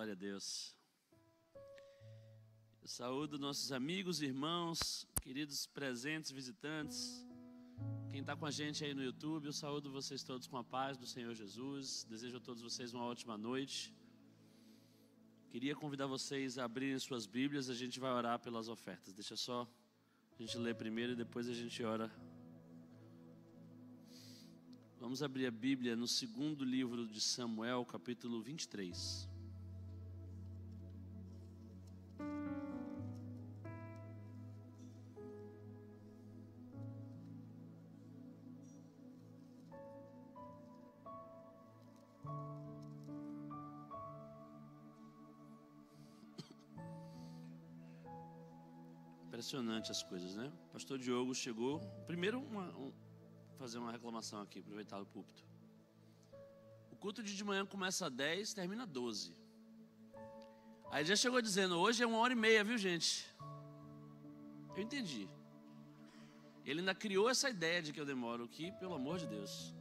Glória a Deus. Eu saúdo nossos amigos, irmãos, queridos presentes, visitantes. Quem está com a gente aí no YouTube, eu saúdo vocês todos com a paz do Senhor Jesus. Desejo a todos vocês uma ótima noite. Queria convidar vocês a abrirem suas Bíblias, a gente vai orar pelas ofertas. Deixa só a gente ler primeiro e depois a gente ora. Vamos abrir a Bíblia no segundo livro de Samuel, capítulo 23. Impressionante as coisas, né? O pastor Diogo chegou. Primeiro, fazer uma reclamação aqui, aproveitar o púlpito. O culto de manhã começa às 10, termina às 12. Aí ele já chegou dizendo: hoje é 1h30, viu, gente? Eu entendi. Ele ainda criou essa ideia de que eu demoro aqui, pelo amor de Deus.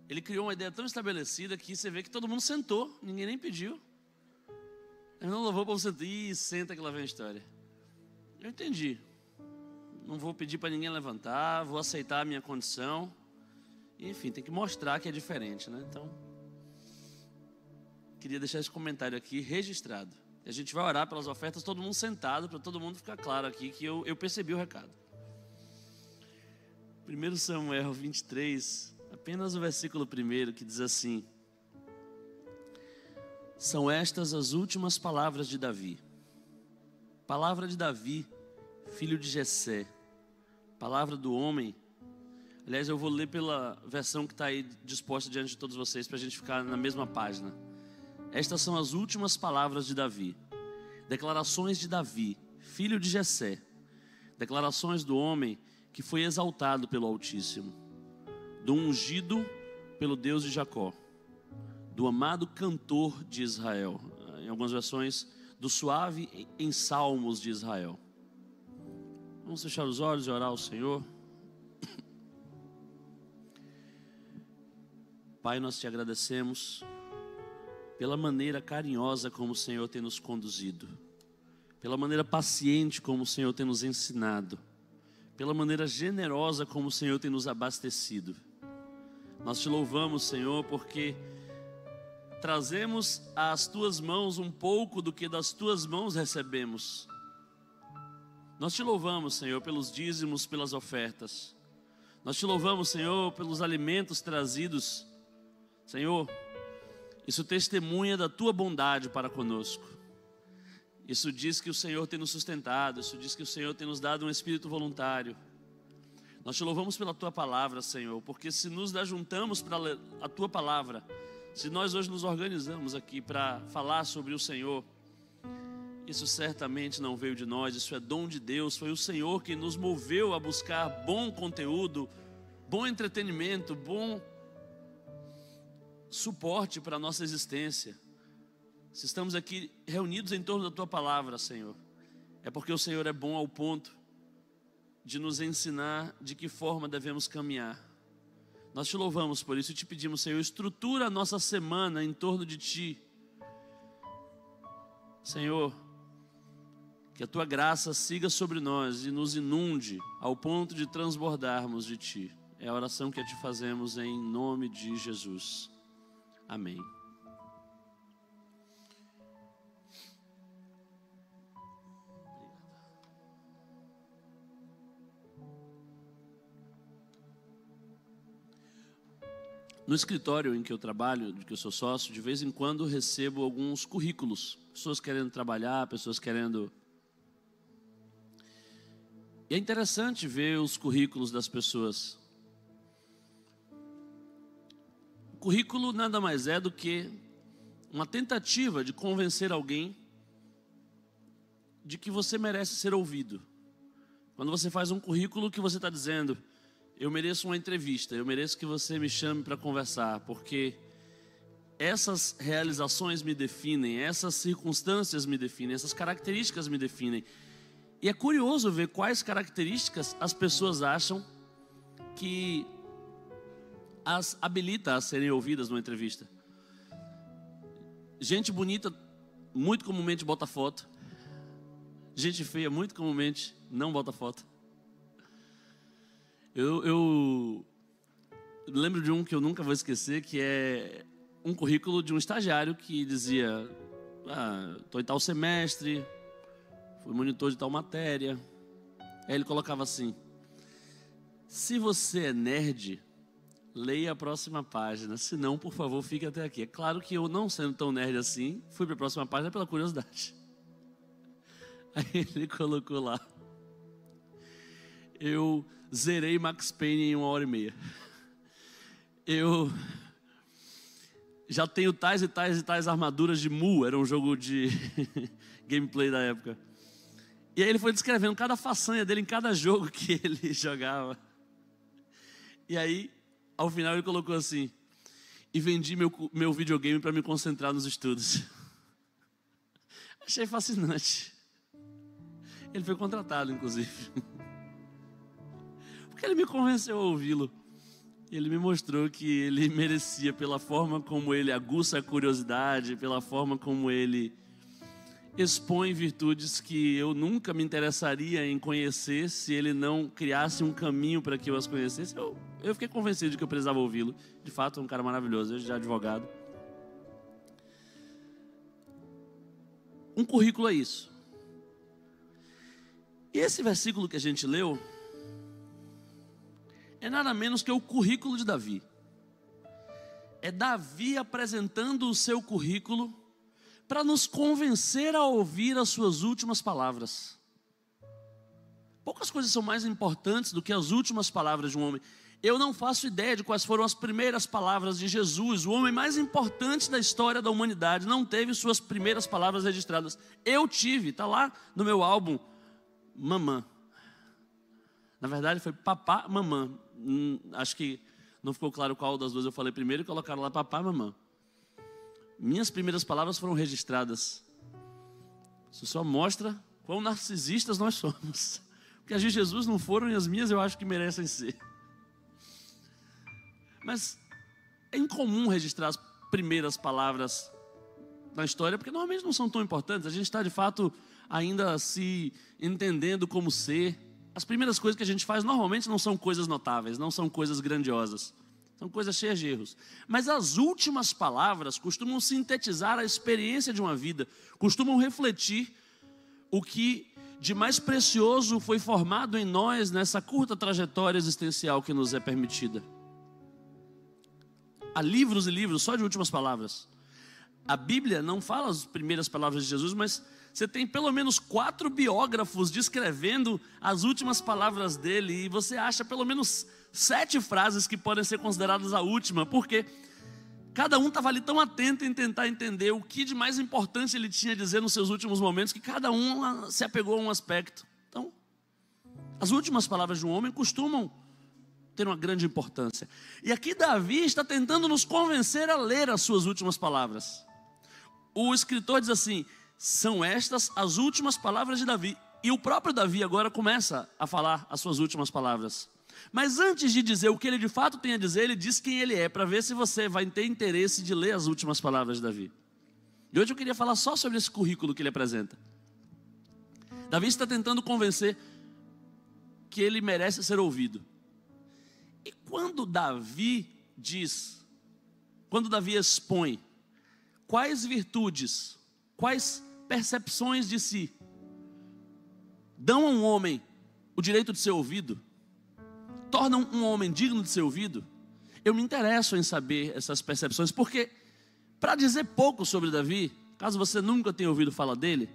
Ele criou uma ideia tão estabelecida que você vê que todo mundo sentou, ninguém nem pediu. Ele não louvou para você sentar. Ih, senta que lá vem a história. Eu entendi. Não vou pedir para ninguém levantar, vou aceitar a minha condição. Enfim, tem que mostrar que é diferente, né? Então, queria deixar esse comentário aqui registrado. A gente vai orar pelas ofertas, todo mundo sentado, para todo mundo ficar claro aqui que eu percebi o recado. 1 Samuel 23, apenas o versículo 1, que diz assim: são estas as últimas palavras de Davi. Palavra de Davi, filho de Jessé. Palavra do homem. Aliás, eu vou ler pela versão que está aí disposta diante de todos vocês, para a gente ficar na mesma página. Estas são as últimas palavras de Davi. Declarações de Davi, filho de Jessé. Declarações do homem que foi exaltado pelo Altíssimo, do ungido pelo Deus de Jacó, do amado cantor de Israel. Em algumas versões, do suave em salmos de Israel. Vamos fechar os olhos e orar ao Senhor. Pai, nós te agradecemos pela maneira carinhosa como o Senhor tem nos conduzido, pela maneira paciente como o Senhor tem nos ensinado, pela maneira generosa como o Senhor tem nos abastecido. Nós te louvamos, Senhor, porque trazemos às tuas mãos um pouco do que das tuas mãos recebemos. Nós te louvamos, Senhor, pelos dízimos, pelas ofertas. Nós te louvamos, Senhor, pelos alimentos trazidos. Senhor, isso testemunha da tua bondade para conosco. Isso diz que o Senhor tem nos sustentado. Isso diz que o Senhor tem nos dado um espírito voluntário. Nós te louvamos pela tua palavra, Senhor, porque se nos ajuntamos para a tua palavra, se nós hoje nos organizamos aqui para falar sobre o Senhor, isso certamente não veio de nós, isso é dom de Deus. Foi o Senhor que nos moveu a buscar bom conteúdo, bom entretenimento, bom suporte para a nossa existência. Se estamos aqui reunidos em torno da tua palavra, Senhor, é porque o Senhor é bom ao ponto de nos ensinar de que forma devemos caminhar. Nós te louvamos por isso e te pedimos, Senhor, estrutura a nossa semana em torno de Ti. Senhor, que a Tua graça siga sobre nós e nos inunde ao ponto de transbordarmos de Ti. É a oração que te fazemos em nome de Jesus. Amém. No escritório em que eu trabalho, de que eu sou sócio, de vez em quando recebo alguns currículos. Pessoas querendo trabalhar, pessoas querendo... E é interessante ver os currículos das pessoas. O currículo nada mais é do que uma tentativa de convencer alguém de que você merece ser ouvido. Quando você faz um currículo, que você está dizendo: eu mereço uma entrevista, eu mereço que você me chame para conversar, porque essas realizações me definem, essas circunstâncias me definem, essas características me definem. E é curioso ver quais características as pessoas acham que as habilita a serem ouvidas numa entrevista. Gente bonita muito comumente bota foto. Gente feia muito comumente não bota foto. Eu lembro de um que eu nunca vou esquecer, que é um currículo de um estagiário que dizia: estou em tal semestre, fui monitor de tal matéria. Aí ele colocava assim: se você é nerd, leia a próxima página, se não, por favor, fique até aqui. É claro que eu, não sendo tão nerd assim, fui para a próxima página pela curiosidade. Aí ele colocou lá: eu zerei Max Payne em 1h30. Eu já tenho tais e tais e tais armaduras de Mu, era um jogo de gameplay da época. E aí ele foi descrevendo cada façanha dele em cada jogo que ele jogava. E aí, ao final ele colocou assim: e vendi meu videogame para me concentrar nos estudos. Achei fascinante. Ele foi contratado, inclusive. Porque ele me convenceu a ouvi-lo. Ele me mostrou que ele merecia, pela forma como ele aguça a curiosidade, pela forma como ele expõe virtudes que eu nunca me interessaria em conhecer se ele não criasse um caminho para que eu as conhecesse. Eu fiquei convencido de que eu precisava ouvi-lo. De fato, é um cara maravilhoso, eu já advogado. Um currículo é isso. E esse versículo que a gente leu é nada menos que o currículo de Davi. É Davi apresentando o seu currículo para nos convencer a ouvir as suas últimas palavras. Poucas coisas são mais importantes do que as últimas palavras de um homem. Eu não faço ideia de quais foram as primeiras palavras de Jesus. O homem mais importante da história da humanidade não teve suas primeiras palavras registradas. Eu tive, está lá no meu álbum, Mamã. Na verdade foi Papá, Mamã. Acho que não ficou claro qual das duas eu falei primeiro e colocaram lá Papá, Mamã. Minhas primeiras palavras foram registradas. Isso só mostra quão narcisistas nós somos. Porque as de Jesus não foram e as minhas eu acho que merecem ser. Mas é incomum registrar as primeiras palavras na história, porque normalmente não são tão importantes. A gente está de fato ainda se entendendo como ser. As primeiras coisas que a gente faz normalmente não são coisas notáveis, não são coisas grandiosas. São coisas cheias de erros. Mas as últimas palavras costumam sintetizar a experiência de uma vida, costumam refletir o que de mais precioso foi formado em nós nessa curta trajetória existencial que nos é permitida. Há livros e livros só de últimas palavras. A Bíblia não fala as primeiras palavras de Jesus, mas você tem pelo menos 4 biógrafos descrevendo as últimas palavras dele, e você acha pelo menos 7 frases que podem ser consideradas a última, porque cada um estava ali tão atento em tentar entender o que de mais importante ele tinha a dizer nos seus últimos momentos, que cada um se apegou a um aspecto. Então, as últimas palavras de um homem costumam ter uma grande importância. E aqui Davi está tentando nos convencer a ler as suas últimas palavras. O escritor diz assim: são estas as últimas palavras de Davi. E o próprio Davi agora começa a falar as suas últimas palavras. Mas antes de dizer o que ele de fato tem a dizer, ele diz quem ele é, para ver se você vai ter interesse de ler as últimas palavras de Davi. E hoje eu queria falar só sobre esse currículo que ele apresenta. Davi está tentando convencer que ele merece ser ouvido. E quando Davi expõe quais virtudes, quais percepções de si dão a um homem o direito de ser ouvido, tornam um homem digno de ser ouvido, eu me interesso em saber essas percepções, porque para dizer pouco sobre Davi, caso você nunca tenha ouvido falar dele,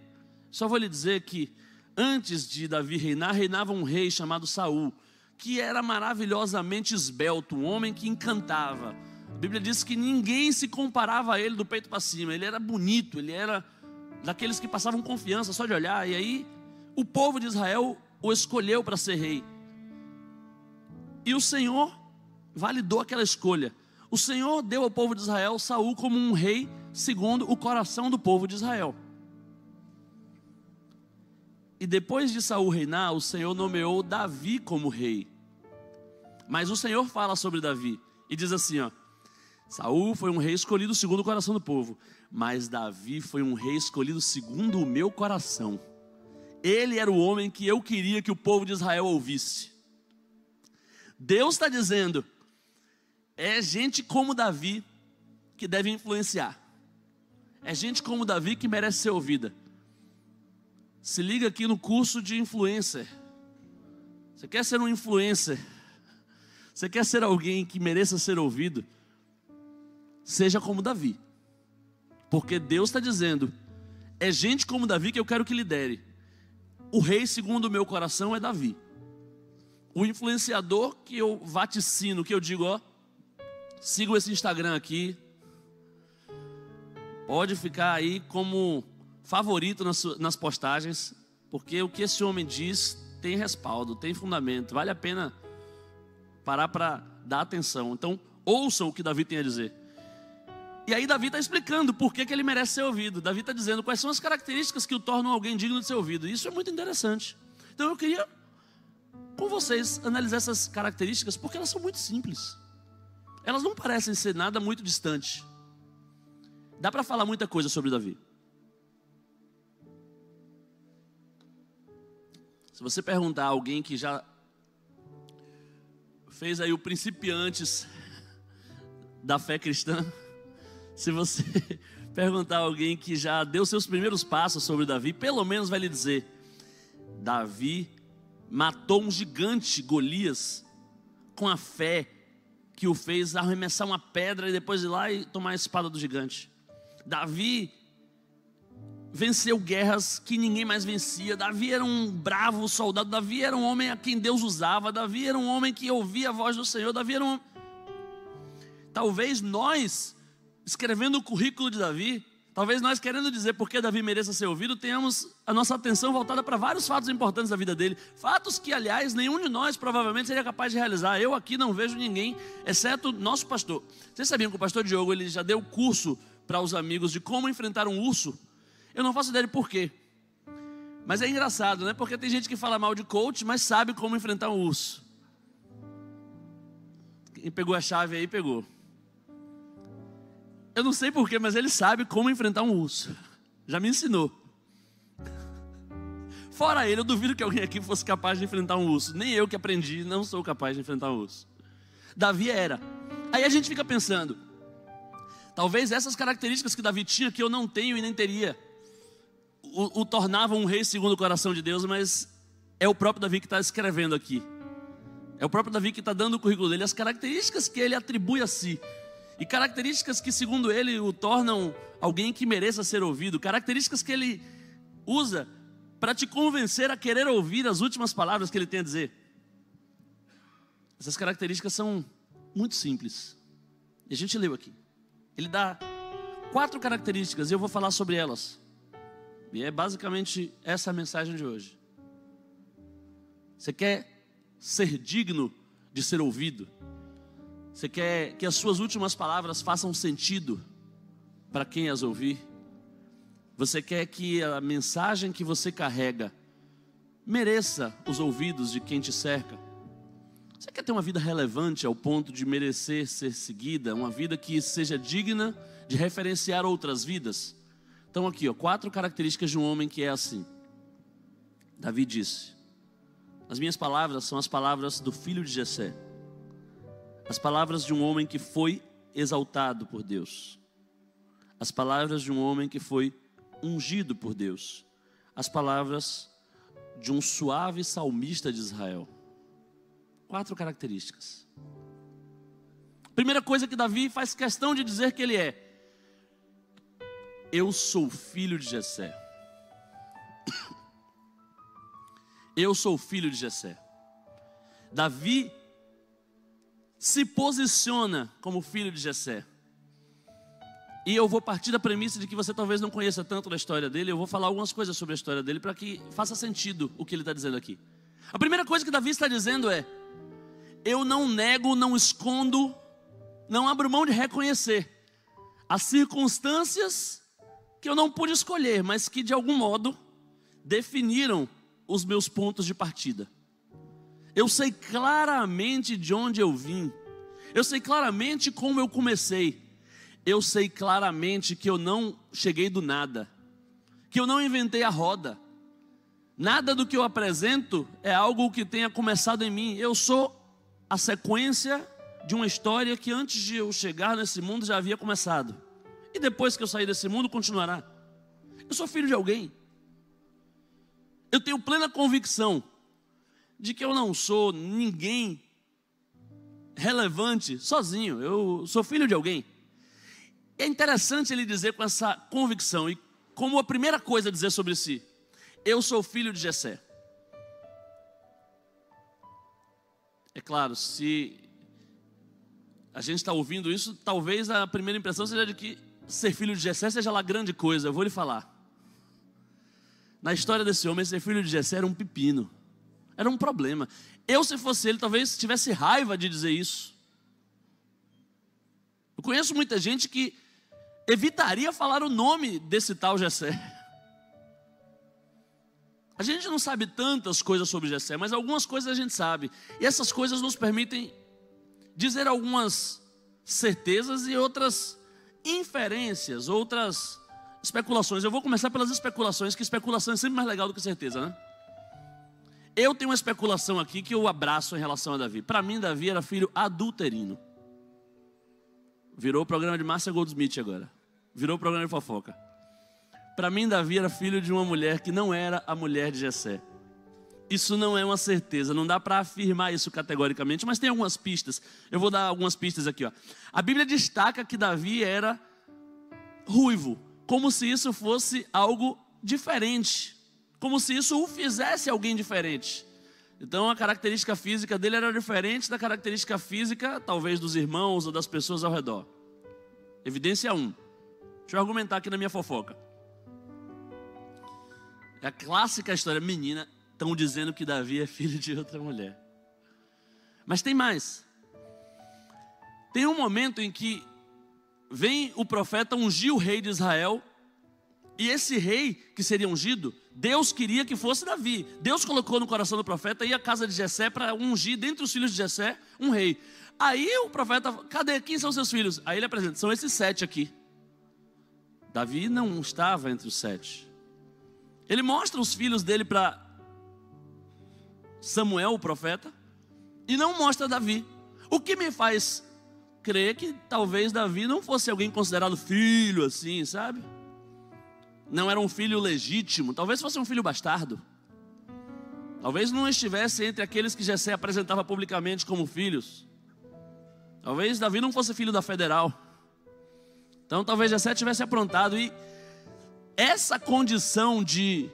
só vou lhe dizer que antes de Davi reinar, reinava um rei chamado Saul, que era maravilhosamente esbelto, um homem que encantava. A Bíblia diz que ninguém se comparava a ele do peito para cima. Ele era bonito, ele era daqueles que passavam confiança só de olhar. E aí o povo de Israel o escolheu para ser rei. E o Senhor validou aquela escolha. O Senhor deu ao povo de Israel Saul como um rei segundo o coração do povo de Israel. E depois de Saul reinar, o Senhor nomeou Davi como rei. Mas o Senhor fala sobre Davi e diz assim, Saul foi um rei escolhido segundo o coração do povo, Mas Davi foi um rei escolhido segundo o meu coração. Ele era o homem que eu queria que o povo de Israel ouvisse. Deus está dizendo, é gente como Davi que deve influenciar. É gente como Davi que merece ser ouvida. Se liga aqui no curso de influencer. Você quer ser um influencer? Você quer ser alguém que mereça ser ouvido? Seja como Davi. Porque Deus está dizendo, é gente como Davi que eu quero que lidere. O rei segundo o meu coração é Davi. O influenciador que eu vaticino, que eu digo, ó, sigam esse Instagram aqui. Pode ficar aí como favorito nas postagens, porque o que esse homem diz tem respaldo, tem fundamento, vale a pena parar para dar atenção. Então, ouçam o que Davi tem a dizer. E aí Davi está explicando por que ele merece ser ouvido. Davi está dizendo quais são as características que o tornam alguém digno de ser ouvido. Isso é muito interessante. Então eu queria, com vocês, analisar essas características, porque elas são muito simples. Elas não parecem ser nada muito distante. Dá para falar muita coisa sobre Davi. Se você perguntar a alguém que já fez aí o principiantes da fé cristã, se você perguntar a alguém que já deu seus primeiros passos sobre Davi, pelo menos vai lhe dizer, Davi matou um gigante, Golias, com a fé que o fez arremessar uma pedra e depois ir lá e tomar a espada do gigante. Davi venceu guerras que ninguém mais vencia. Davi era um bravo soldado. Davi era um homem a quem Deus usava. Davi era um homem que ouvia a voz do Senhor. Davi era um... Talvez nós, escrevendo o currículo de Davi, talvez nós querendo dizer por que Davi mereça ser ouvido, tenhamos a nossa atenção voltada para vários fatos importantes da vida dele. Fatos que, aliás, nenhum de nós provavelmente seria capaz de realizar. Eu aqui não vejo ninguém, exceto nosso pastor. Vocês sabiam que o pastor Diogo, ele já deu curso para os amigos de como enfrentar um urso? Eu não faço ideia de porquê. Mas é engraçado, né? Porque tem gente que fala mal de coach, mas sabe como enfrentar um urso. Quem pegou a chave aí, pegou. Eu não sei porquê, mas ele sabe como enfrentar um urso. Já me ensinou. Fora ele, eu duvido que alguém aqui fosse capaz de enfrentar um urso. Nem eu que aprendi, não sou capaz de enfrentar um urso. Davi era. Aí a gente fica pensando, talvez essas características que Davi tinha, que eu não tenho e nem teria, o tornavam um rei segundo o coração de Deus, mas é o próprio Davi que está escrevendo aqui. É o próprio Davi que está dando o currículo dele, as características que ele atribui a si. E características que, segundo ele, o tornam alguém que mereça ser ouvido. Características que ele usa para te convencer a querer ouvir as últimas palavras que ele tem a dizer. Essas características são muito simples. E a gente leu aqui. Ele dá 4 características e eu vou falar sobre elas. E é basicamente essa a mensagem de hoje. Você quer ser digno de ser ouvido? Você quer que as suas últimas palavras façam sentido para quem as ouvir? Você quer que a mensagem que você carrega mereça os ouvidos de quem te cerca? Você quer ter uma vida relevante ao ponto de merecer ser seguida? Uma vida que seja digna de referenciar outras vidas? Então aqui, 4 características de um homem que é assim. Davi disse, as minhas palavras são as palavras do filho de Jessé. As palavras de um homem que foi exaltado por Deus. As palavras de um homem que foi ungido por Deus. As palavras de um suave salmista de Israel. 4 características. Primeira coisa que Davi faz questão de dizer que ele é: eu sou filho de Jessé. Eu sou filho de Jessé. Davi se posiciona como filho de Jessé. E eu vou partir da premissa de que você talvez não conheça tanto da história dele. Eu vou falar algumas coisas sobre a história dele para que faça sentido o que ele está dizendo aqui. A primeira coisa que Davi está dizendo é: eu não nego, não escondo, não abro mão de reconhecer as circunstâncias que eu não pude escolher, mas que de algum modo definiram os meus pontos de partida. Eu sei claramente de onde eu vim. Eu sei claramente como eu comecei. eu sei claramente que eu não cheguei do nada, que eu não inventei a roda. Nada do que eu apresento é algo que tenha começado em mim. Eu sou a sequência de uma história que antes de eu chegar nesse mundo já havia começado. E depois que eu sair desse mundo, continuará. Eu sou filho de alguém. Eu tenho plena convicção de que eu não sou ninguém relevante sozinho. Eu sou filho de alguém. É interessante ele dizer com essa convicção, e como a primeira coisa a dizer sobre si: eu sou filho de Jessé. É claro, se a gente está ouvindo isso, talvez a primeira impressão seja de que ser filho de Jessé seja lá grande coisa. Eu vou lhe falar. Na história desse homem, ser filho de Jessé era um pepino. Era um problema. Eu, se fosse ele, talvez tivesse raiva de dizer isso. Eu conheço muita gente que evitaria falar o nome desse tal Jessé. A gente não sabe tantas coisas sobre Jessé, mas algumas coisas a gente sabe. E essas coisas nos permitem dizer algumas certezas e outras inferências, outras especulações. Eu vou começar pelas especulações, que especulação é sempre mais legal do que certeza, né? Eu tenho uma especulação aqui que eu abraço em relação a Davi. Para mim, Davi era filho adulterino. Virou o programa de Márcia Goldsmith agora. Virou o programa de fofoca. Para mim, Davi era filho de uma mulher que não era a mulher de Jessé. Isso não é uma certeza, não dá para afirmar isso categoricamente, mas tem algumas pistas. Eu vou dar algumas pistas aqui, ó. A Bíblia destaca que Davi era ruivo, como se isso fosse algo diferente, como se isso o fizesse alguém diferente. Então a característica física dele era diferente da característica física, talvez, dos irmãos ou das pessoas ao redor. Evidência 1. Deixa eu argumentar aqui na minha fofoca. É a clássica história: menina, estão dizendo que Davi é filho de outra mulher. Mas tem mais. Tem um momento em que vem o profeta ungir o rei de Israel, e esse rei que seria ungido, Deus queria que fosse Davi. Deus colocou no coração do profeta ir à casa de Jessé para ungir dentre os filhos de Jessé um rei. Aí o profeta: cadê? Quem são seus filhos? Aí ele apresenta: são esses 7 aqui. Davi não estava entre os 7. Ele mostra os filhos dele para Samuel, o profeta, e não mostra Davi. O que me faz crer que talvez Davi não fosse alguém considerado filho assim, sabe? Não era um filho legítimo, talvez fosse um filho bastardo. Talvez não estivesse entre aqueles que Jessé apresentava publicamente como filhos. Talvez Davi não fosse filho da federal. Então talvez Jessé tivesse aprontado. E essa condição de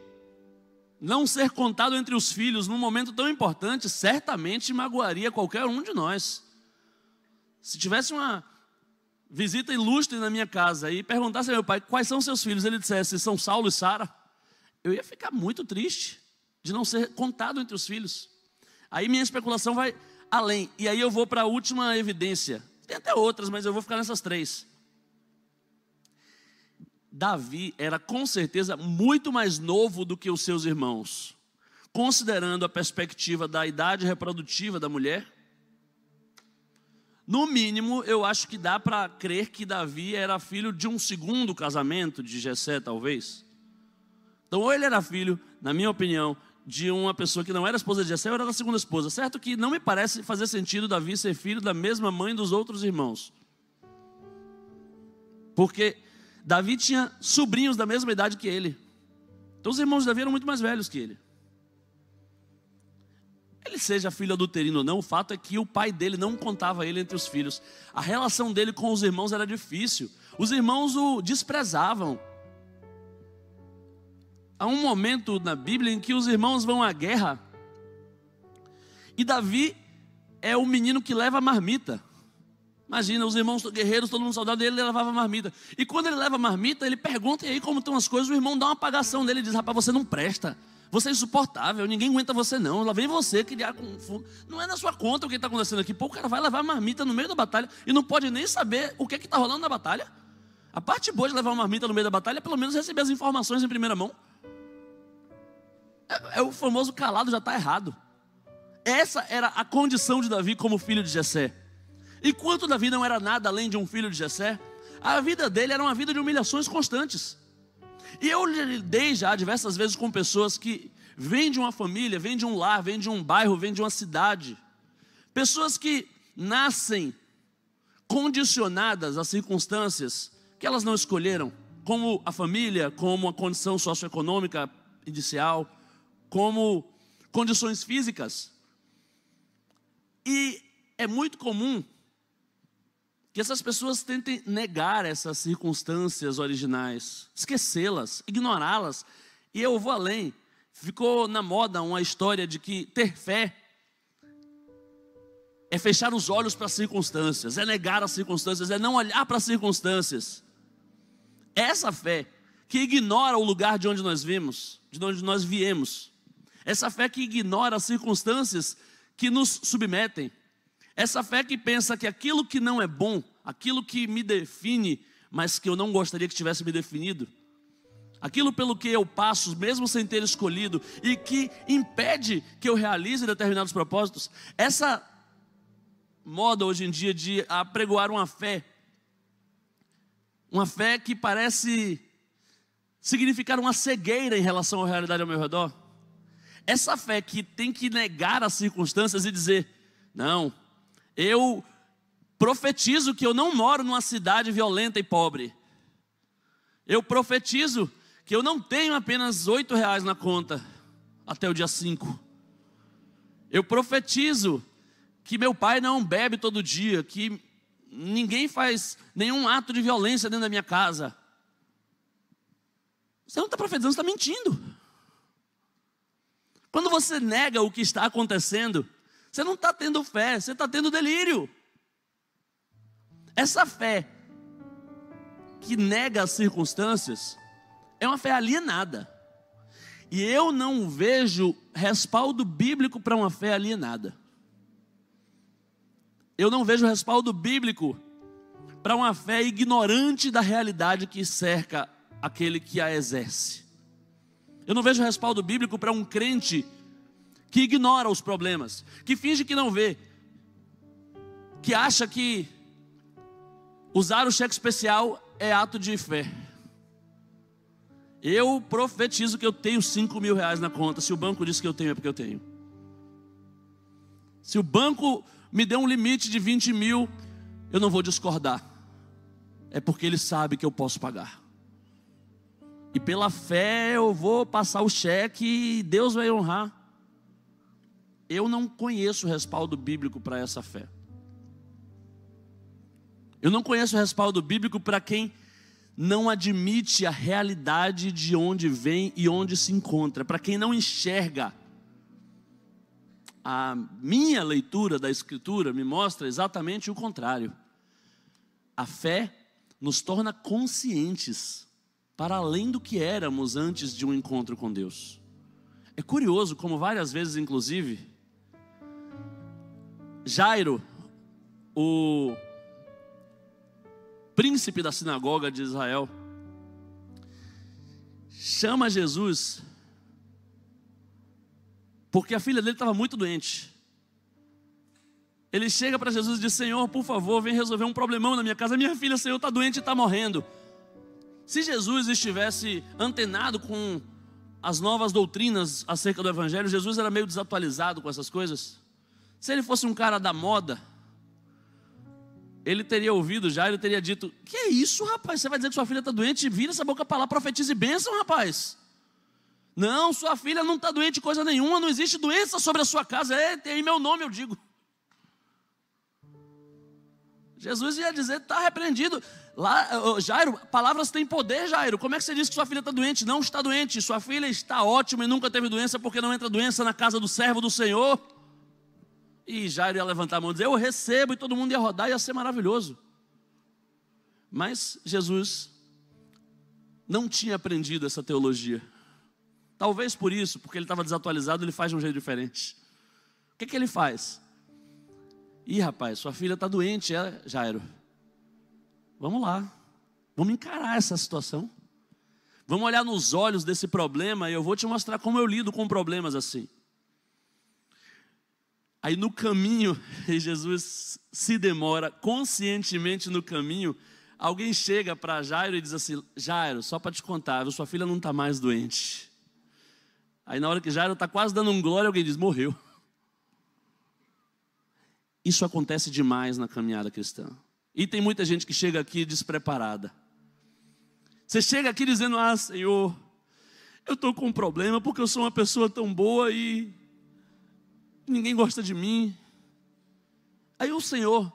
não ser contado entre os filhos num momento tão importante certamente magoaria qualquer um de nós. Se tivesse uma visita ilustre na minha casa e perguntasse ao meu pai quais são seus filhos, ele dissesse: são Saulo e Sara, eu ia ficar muito triste de não ser contado entre os filhos. Aí minha especulação vai além, e aí eu vou para a última evidência. Tem até outras, mas eu vou ficar nessas 3. Davi era com certeza muito mais novo do que os seus irmãos. Considerando a perspectiva da idade reprodutiva da mulher, no mínimo eu acho que dá para crer que Davi era filho de um segundo casamento de Jessé, talvez. Então ou ele era filho, na minha opinião, de uma pessoa que não era esposa de Jessé, ou era da segunda esposa. Certo que não me parece fazer sentido Davi ser filho da mesma mãe dos outros irmãos, porque Davi tinha sobrinhos da mesma idade que ele. Então os irmãos de Davi eram muito mais velhos que ele. Ele seja filho adulterino ou não, o fato é que o pai dele não contava ele entre os filhos. A relação dele com os irmãos era difícil. Os irmãos o desprezavam. Há um momento na Bíblia em que os irmãos vão à guerra e Davi é o menino que leva a marmita. Imagina, os irmãos guerreiros, todo mundo soldado, ele levava marmita. E quando ele leva a marmita, ele pergunta: e aí, como estão as coisas? O irmão dá uma apagação nele e diz: rapaz, você não presta, você é insuportável, ninguém aguenta você não, lá vem você criar com fogo. Não é na sua conta o que está acontecendo aqui. Pô, o cara vai levar a marmita no meio da batalha e não pode nem saber o que está rolando na batalha. A parte boa de levar uma marmita no meio da batalha é pelo menos receber as informações em primeira mão. É o famoso calado já está errado. Essa era a condição de Davi como filho de Jessé. Enquanto Davi não era nada além de um filho de Jessé, A vida dele era uma vida de humilhações constantes. E eu lidei já diversas vezes com pessoas que vêm de uma família, vêm de um lar, vêm de um bairro, vêm de uma cidade. Pessoas que nascem condicionadas a circunstâncias que elas não escolheram, como a família, como a condição socioeconômica inicial, como condições físicas. E é muito comum que essas pessoas tentem negar essas circunstâncias originais, esquecê-las, ignorá-las. E eu vou além. Ficou na moda uma história de que ter fé é fechar os olhos para as circunstâncias, é negar as circunstâncias, é não olhar para as circunstâncias. Essa fé que ignora o lugar de onde nós vimos, de onde nós viemos. Essa fé que ignora as circunstâncias que nos submetem. Essa fé que pensa que aquilo que não é bom, aquilo que me define, mas que eu não gostaria que tivesse me definido, aquilo pelo que eu passo, mesmo sem ter escolhido, e que impede que eu realize determinados propósitos, essa moda hoje em dia de apregoar uma fé que parece significar uma cegueira em relação à realidade ao meu redor, essa fé que tem que negar as circunstâncias e dizer, não, eu profetizo que eu não moro numa cidade violenta e pobre. Eu profetizo que eu não tenho apenas R$8 na conta até o dia 5. Eu profetizo que meu pai não bebe todo dia, que ninguém faz nenhum ato de violência dentro da minha casa. Você não está profetizando, você está mentindo. Quando você nega o que está acontecendo, você não está tendo fé, você está tendo delírio. Essa fé que nega as circunstâncias é uma fé alienada. E eu não vejo respaldo bíblico para uma fé alienada. Eu não vejo respaldo bíblico para uma fé ignorante da realidade que cerca aquele que a exerce. Eu não vejo respaldo bíblico para um crente que ignora os problemas, que finge que não vê, que acha que usar o cheque especial é ato de fé. Eu profetizo que eu tenho R$5.000 na conta. Se o banco diz que eu tenho, é porque eu tenho. Se o banco me deu um limite de 20 mil, eu não vou discordar. É porque ele sabe que eu posso pagar. E pela fé eu vou passar o cheque e Deus vai honrar. Eu não conheço respaldo bíblico para essa fé. Eu não conheço respaldo bíblico para quem não admite a realidade de onde vem e onde se encontra. Para quem não enxerga. A minha leitura da Escritura me mostra exatamente o contrário. A fé nos torna conscientes para além do que éramos antes de um encontro com Deus. É curioso como várias vezes, inclusive, Jairo, o príncipe da sinagoga de Israel, chama Jesus porque a filha dele estava muito doente. Ele chega para Jesus e diz, Senhor, por favor, vem resolver um problemão na minha casa. Minha filha, Senhor, está doente e está morrendo. Se Jesus estivesse antenado com as novas doutrinas acerca do Evangelho, Jesus era meio desatualizado com essas coisas. Se ele fosse um cara da moda, ele teria ouvido já, ele teria dito, que é isso, rapaz? Você vai dizer que sua filha está doente? Vira essa boca para lá, profetize bênção, rapaz. Não, sua filha não está doente coisa nenhuma, não existe doença sobre a sua casa. Tem aí meu nome, eu digo. Jesus ia dizer, está repreendido. Lá, Jairo, palavras têm poder, Jairo. Como é que você diz que sua filha está doente? Não está doente, sua filha está ótima e nunca teve doença, porque não entra doença na casa do servo do Senhor. E Jairo ia levantar a mão e dizer, eu recebo, e todo mundo ia rodar, ia ser maravilhoso. Mas Jesus não tinha aprendido essa teologia. Talvez por isso, porque ele estava desatualizado, ele faz de um jeito diferente. O que ele faz? Ih, rapaz, sua filha está doente, Jairo. Vamos lá, vamos encarar essa situação. Vamos olhar nos olhos desse problema e eu vou te mostrar como eu lido com problemas assim. Aí no caminho, Jesus se demora conscientemente no caminho alguém chega para Jairo e diz assim: Jairo, só para te contar, sua filha não está mais doente. Aí na hora que Jairo está quase dando um glória, alguém diz: morreu. Isso acontece demais na caminhada cristã. E tem muita gente que chega aqui despreparada. Você chega aqui dizendo: ah, Senhor, eu estou com um problema porque eu sou uma pessoa tão boa e ninguém gosta de mim. Aí o Senhor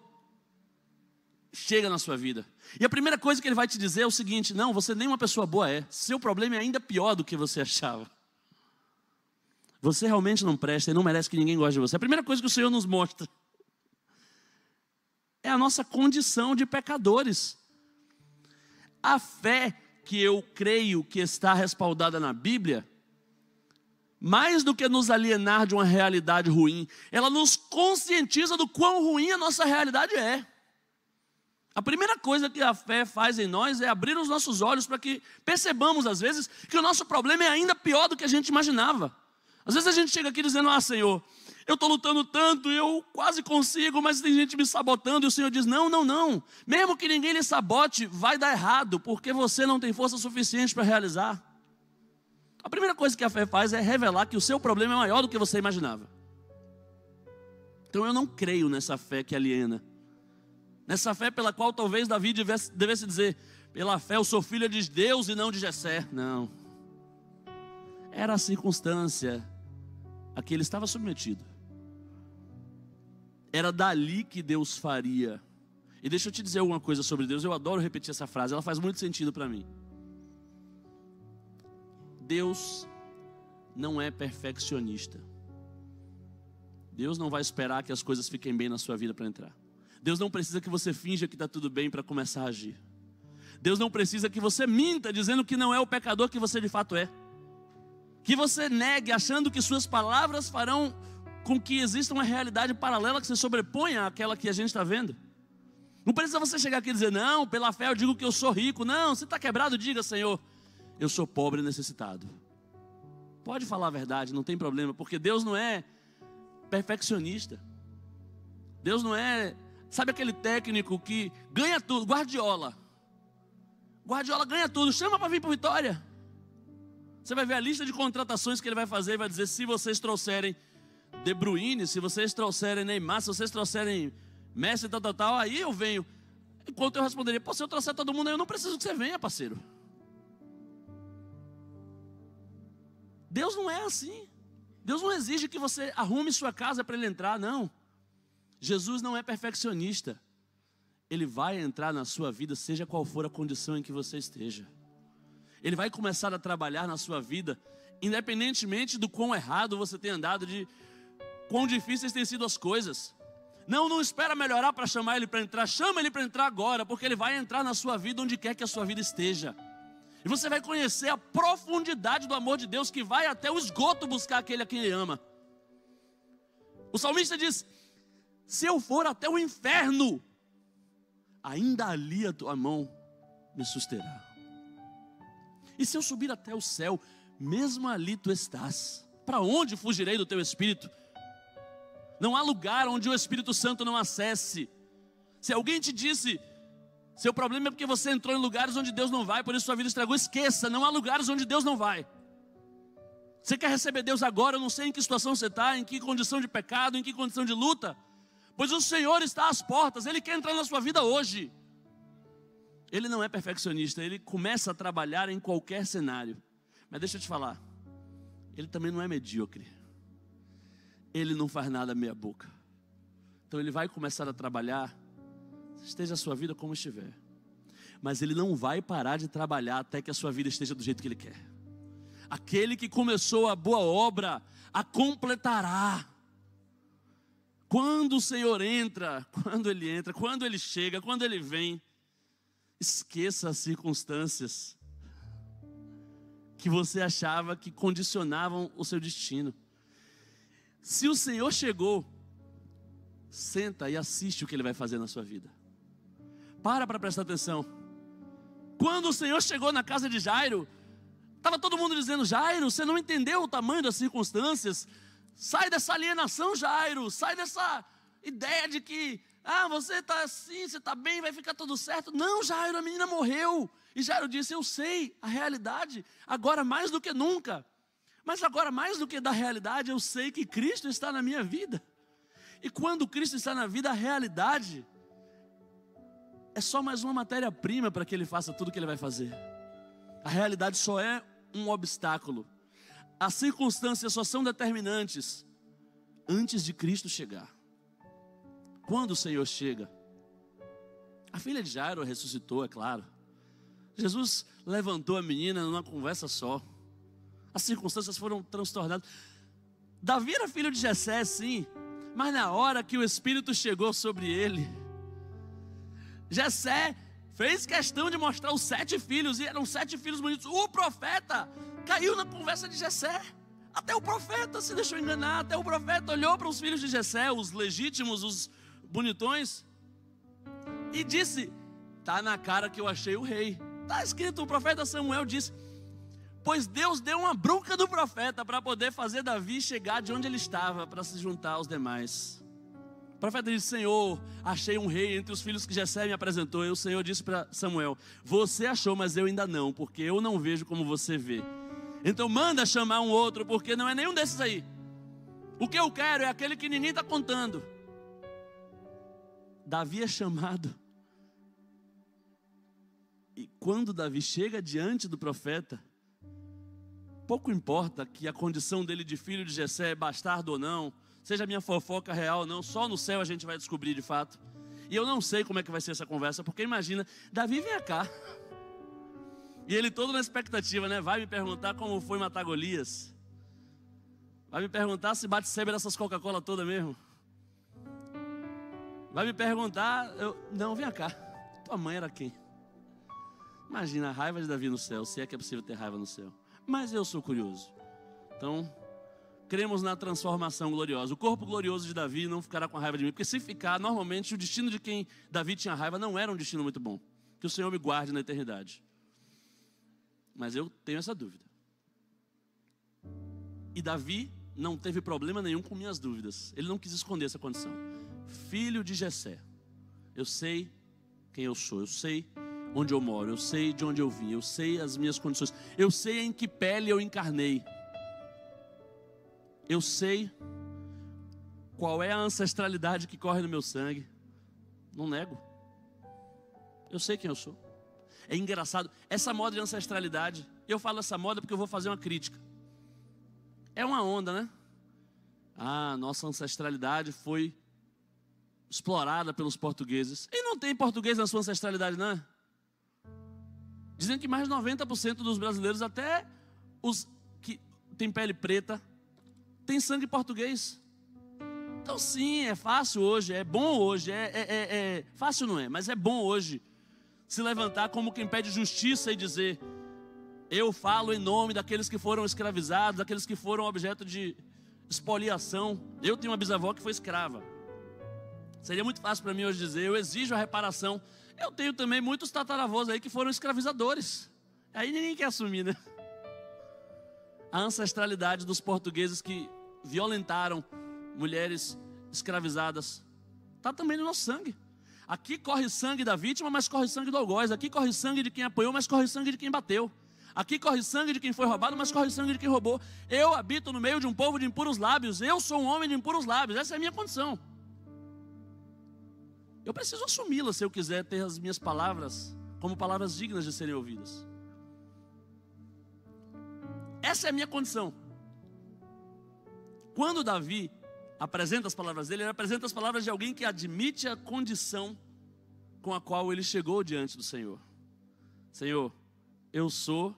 chega na sua vida. E a primeira coisa que Ele vai te dizer é o seguinte: não, você nem uma pessoa boa é. Seu problema é ainda pior do que você achava. Você realmente não presta e não merece que ninguém goste de você. A primeira coisa que o Senhor nos mostra é a nossa condição de pecadores. A fé que eu creio que está respaldada na Bíblia, mais do que nos alienar de uma realidade ruim, ela nos conscientiza do quão ruim a nossa realidade é. A primeira coisa que a fé faz em nós é abrir os nossos olhos para que percebamos às vezes que o nosso problema é ainda pior do que a gente imaginava. Às vezes a gente chega aqui dizendo: ah, Senhor, eu estou lutando tanto, eu quase consigo, mas tem gente me sabotando. E o Senhor diz: não, não, não. Mesmo que ninguém lhe sabote, vai dar errado, porque você não tem força suficiente para realizar. A primeira coisa que a fé faz é revelar que o seu problema é maior do que você imaginava. Então eu não creio nessa fé que aliena. Nessa fé pela qual talvez Davi devesse dizer: pela fé eu sou filho de Deus e não de Jessé. Não. Era a circunstância a que ele estava submetido. Era dali que Deus faria. E deixa eu te dizer alguma coisa sobre Deus. Eu adoro repetir essa frase, ela faz muito sentido para mim. Deus não é perfeccionista. Deus não vai esperar que as coisas fiquem bem na sua vida para entrar. Deus não precisa que você finja que está tudo bem para começar a agir. Deus não precisa que você minta dizendo que não é o pecador que você de fato é. Que você negue achando que suas palavras farão com que exista uma realidade paralela que se sobreponha àquela que a gente está vendo. Não precisa você chegar aqui e dizer: não, pela fé eu digo que eu sou rico. Não, se está quebrado, diga: Senhor, eu sou pobre e necessitado. Pode falar a verdade, não tem problema, porque Deus não é perfeccionista. Deus não é, sabe aquele técnico que ganha tudo, Guardiola. Guardiola ganha tudo, chama para vir para Vitória. Você vai ver a lista de contratações que ele vai fazer e vai dizer: se vocês trouxerem De Bruyne, se vocês trouxerem Neymar, se vocês trouxerem Messi, tal, aí eu venho. Enquanto eu responderia: pô, se eu trouxer todo mundo aí, eu não preciso que você venha, parceiro. Deus não é assim. Deus não exige que você arrume sua casa para Ele entrar, não. Jesus não é perfeccionista. Ele vai entrar na sua vida, seja qual for a condição em que você esteja. Ele vai começar a trabalhar na sua vida, independentemente do quão errado você tenha andado, de quão difíceis têm sido as coisas. Não espera melhorar para chamar Ele para entrar. Chama Ele para entrar agora, porque Ele vai entrar na sua vida onde quer que a sua vida esteja. E você vai conhecer a profundidade do amor de Deus, que vai até o esgoto buscar aquele a quem Ele ama. O salmista diz: se eu for até o inferno, ainda ali a tua mão me susterá. E se eu subir até o céu, mesmo ali tu estás. Para onde fugirei do teu Espírito? Não há lugar onde o Espírito Santo não acesse. Se alguém te disse: seu problema é porque você entrou em lugares onde Deus não vai, por isso sua vida estragou, esqueça, não há lugares onde Deus não vai. Você quer receber Deus agora? Eu não sei em que situação você está, em que condição de pecado, em que condição de luta, pois o Senhor está às portas, Ele quer entrar na sua vida hoje. Ele não é perfeccionista, Ele começa a trabalhar em qualquer cenário. Mas deixa eu te falar, Ele também não é medíocre. Ele não faz nada meia boca. Então Ele vai começar a trabalhar, esteja a sua vida como estiver. Mas Ele não vai parar de trabalhar até que a sua vida esteja do jeito que Ele quer. Aquele que começou a boa obra, a completará. Quando o Senhor entra, quando Ele chega, quando Ele vem, esqueça as circunstâncias que você achava que condicionavam o seu destino. Se o Senhor chegou, senta e assiste o que Ele vai fazer na sua vida. Para prestar atenção. Quando o Senhor chegou na casa de Jairo, estava todo mundo dizendo: Jairo, você não entendeu o tamanho das circunstâncias. Sai dessa alienação, Jairo. Sai dessa ideia de que Ah, você está assim, você está bem, vai ficar tudo certo. Não, Jairo, a menina morreu. E Jairo disse, eu sei a realidade, agora mais do que nunca. Mas agora mais do que da realidade, eu sei que Cristo está na minha vida. E quando Cristo está na vida, a realidade é só mais uma matéria-prima para que Ele faça tudo o que Ele vai fazer. A realidade só é um obstáculo. As circunstâncias só são determinantes antes de Cristo chegar. Quando o Senhor chega, a filha de Jairo ressuscitou, é claro. Jesus levantou a menina numa conversa só. As circunstâncias foram transtornadas. Davi era filho de Jessé, sim, mas na hora que o Espírito chegou sobre ele, Jessé fez questão de mostrar os 7 filhos, e eram 7 filhos bonitos. O profeta caiu na conversa de Jessé. Até o profeta se deixou enganar. Até o profeta olhou para os filhos de Jessé, os legítimos, os bonitões, e disse, está na cara que eu achei o rei. Está escrito, o profeta Samuel disse, pois Deus deu uma bronca do profeta para poder fazer Davi chegar de onde ele estava, para se juntar aos demais. O profeta disse, Senhor, achei um rei entre os filhos que Jessé me apresentou. E o Senhor disse para Samuel, você achou, mas eu ainda não, porque eu não vejo como você vê. Então manda chamar um outro, porque não é nenhum desses aí. O que eu quero é aquele que ninguém está contando. Davi é chamado. E quando Davi chega diante do profeta, pouco importa que a condição dele de filho de Jessé é bastardo ou não, seja minha fofoca real ou não, só no céu a gente vai descobrir de fato. E eu não sei como é que vai ser essa conversa, porque imagina, Davi vem cá. E ele todo na expectativa, né? Vai me perguntar como foi matar Golias. Vai me perguntar se Batseba era essas Coca-Cola toda mesmo. Vai me perguntar, não, vem cá. Tua mãe era quem? Imagina a raiva de Davi no céu, se é que é possível ter raiva no céu. Mas eu sou curioso. Então, cremos na transformação gloriosa. O corpo glorioso de Davi não ficará com raiva de mim, porque se ficar, normalmente o destino de quem Davi tinha raiva não era um destino muito bom. Que o Senhor me guarde na eternidade. Mas eu tenho essa dúvida. E Davi não teve problema nenhum com minhas dúvidas. Ele não quis esconder essa condição. Filho de Jessé, eu sei quem eu sou, eu sei onde eu moro, eu sei de onde eu vim, eu sei as minhas condições, eu sei em que pele eu encarnei, eu sei qual é a ancestralidade que corre no meu sangue. Não nego. Eu sei quem eu sou. É engraçado, essa moda de ancestralidade, eu falo essa moda porque eu vou fazer uma crítica. É uma onda, né? Ah, nossa ancestralidade foi explorada pelos portugueses. E não tem português na sua ancestralidade, não é? Dizem que mais de 90% dos brasileiros, até os que têm pele preta, tem sangue português. Então sim, é fácil hoje, é bom hoje, fácil não é, mas é bom hoje se levantar como quem pede justiça e dizer, eu falo em nome daqueles que foram escravizados, daqueles que foram objeto de expoliação. Eu tenho uma bisavó que foi escrava. Seria muito fácil para mim hoje dizer, eu exijo a reparação. Eu tenho também muitos tataravós aí que foram escravizadores. Aí ninguém quer assumir, né? A ancestralidade dos portugueses que violentaram mulheres escravizadas está também no nosso sangue. Aqui corre sangue da vítima, mas corre sangue do algoz. Aqui corre sangue de quem apoiou, mas corre sangue de quem bateu. Aqui corre sangue de quem foi roubado, mas corre sangue de quem roubou. Eu habito no meio de um povo de impuros lábios. Eu sou um homem de impuros lábios. Essa é a minha condição. Eu preciso assumi-la se eu quiser ter as minhas palavras como palavras dignas de serem ouvidas. Essa é a minha condição. Quando Davi apresenta as palavras dele, ele apresenta as palavras de alguém que admite a condição com a qual ele chegou diante do Senhor. Senhor, eu sou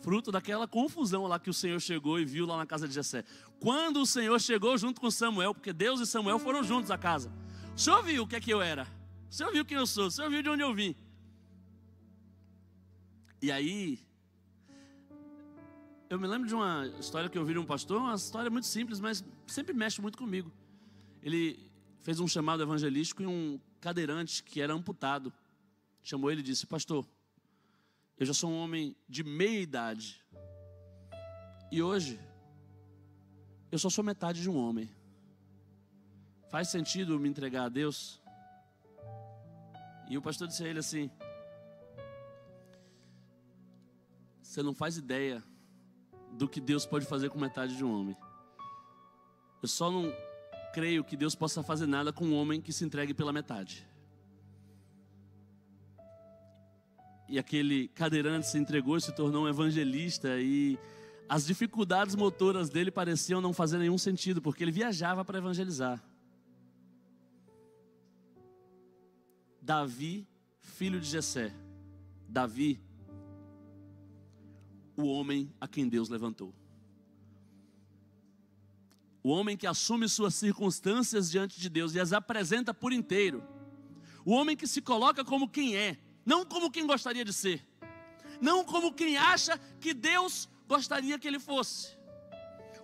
fruto daquela confusão lá que o Senhor chegou e viu lá na casa de Jessé. Quando o Senhor chegou junto com Samuel, porque Deus e Samuel foram juntos à casa, o Senhor viu o que é que eu era, o Senhor viu quem eu sou, o Senhor viu de onde eu vim. E aí, eu me lembro de uma história que eu vi de um pastor, uma história muito simples, mas sempre mexe muito comigo. Ele fez um chamado evangelístico e um cadeirante que era amputado chamou ele e disse, pastor, eu já sou um homem de meia idade e hoje eu só sou metade de um homem. Faz sentido me entregar a Deus? E o pastor disse a ele assim: você não faz ideia do que Deus pode fazer com metade de um homem. Eu só não creio que Deus possa fazer nada com um homem que se entregue pela metade. E aquele cadeirante se entregou e se tornou um evangelista, e as dificuldades motoras dele pareciam não fazer nenhum sentido, porque ele viajava para evangelizar. Davi, filho de Jessé. Davi, o homem a quem Deus levantou. O homem que assume suas circunstâncias diante de Deus e as apresenta por inteiro. O homem que se coloca como quem é, não como quem gostaria de ser. Não como quem acha que Deus gostaria que ele fosse.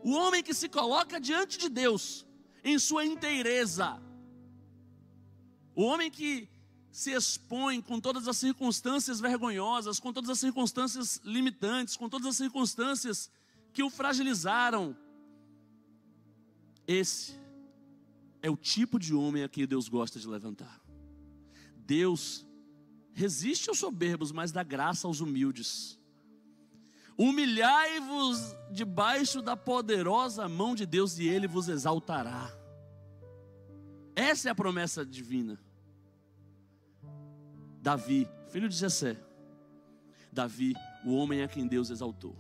O homem que se coloca diante de Deus em sua inteireza. O homem que se expõe com todas as circunstâncias vergonhosas, com todas as circunstâncias limitantes, com todas as circunstâncias que o fragilizaram. Esse é o tipo de homem a quem Deus gosta de levantar. Deus resiste aos soberbos, mas dá graça aos humildes. Humilhai-vos debaixo da poderosa mão de Deus e Ele vos exaltará. Essa é a promessa divina. Davi, filho de Jessé. Davi, o homem a quem Deus exaltou.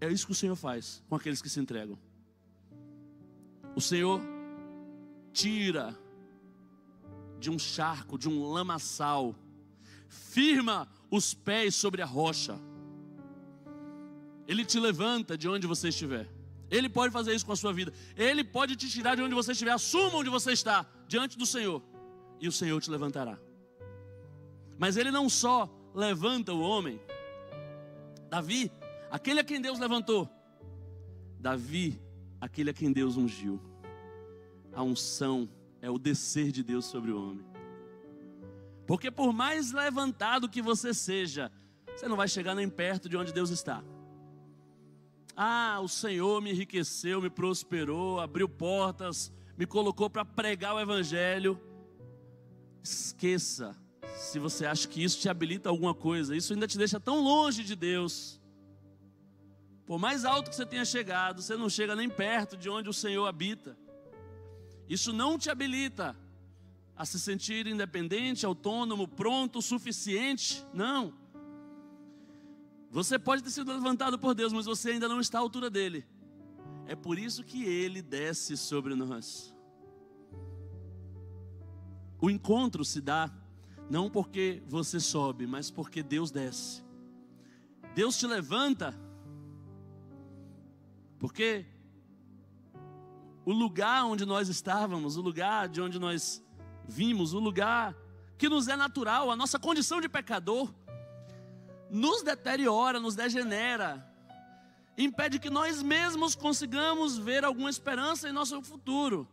É isso que o Senhor faz com aqueles que se entregam. O Senhor tira de um charco, de um lamaçal, firma os pés sobre a rocha. Ele te levanta de onde você estiver. Ele pode fazer isso com a sua vida. Ele pode te tirar de onde você estiver. Assuma onde você está, diante do Senhor, e o Senhor te levantará. Mas Ele não só levanta o homem. Davi, aquele a quem Deus levantou. Davi, aquele a quem Deus ungiu. A unção é o descer de Deus sobre o homem. Porque por mais levantado que você seja, você não vai chegar nem perto de onde Deus está. Ah, o Senhor me enriqueceu, me prosperou, abriu portas, me colocou para pregar o Evangelho. Esqueça, se você acha que isso te habilita a alguma coisa, isso ainda te deixa tão longe de Deus. Por mais alto que você tenha chegado, você não chega nem perto de onde o Senhor habita. Isso não te habilita a se sentir independente, autônomo, pronto, suficiente. Não. Você pode ter sido levantado por Deus, mas você ainda não está à altura dele. É por isso que Ele desce sobre nós. O encontro se dá não porque você sobe, mas porque Deus desce. Deus te levanta porque o lugar onde nós estávamos, o lugar de onde nós vimos, o lugar que nos é natural, a nossa condição de pecador, nos deteriora, nos degenera, impede que nós mesmos consigamos ver alguma esperança em nosso futuro,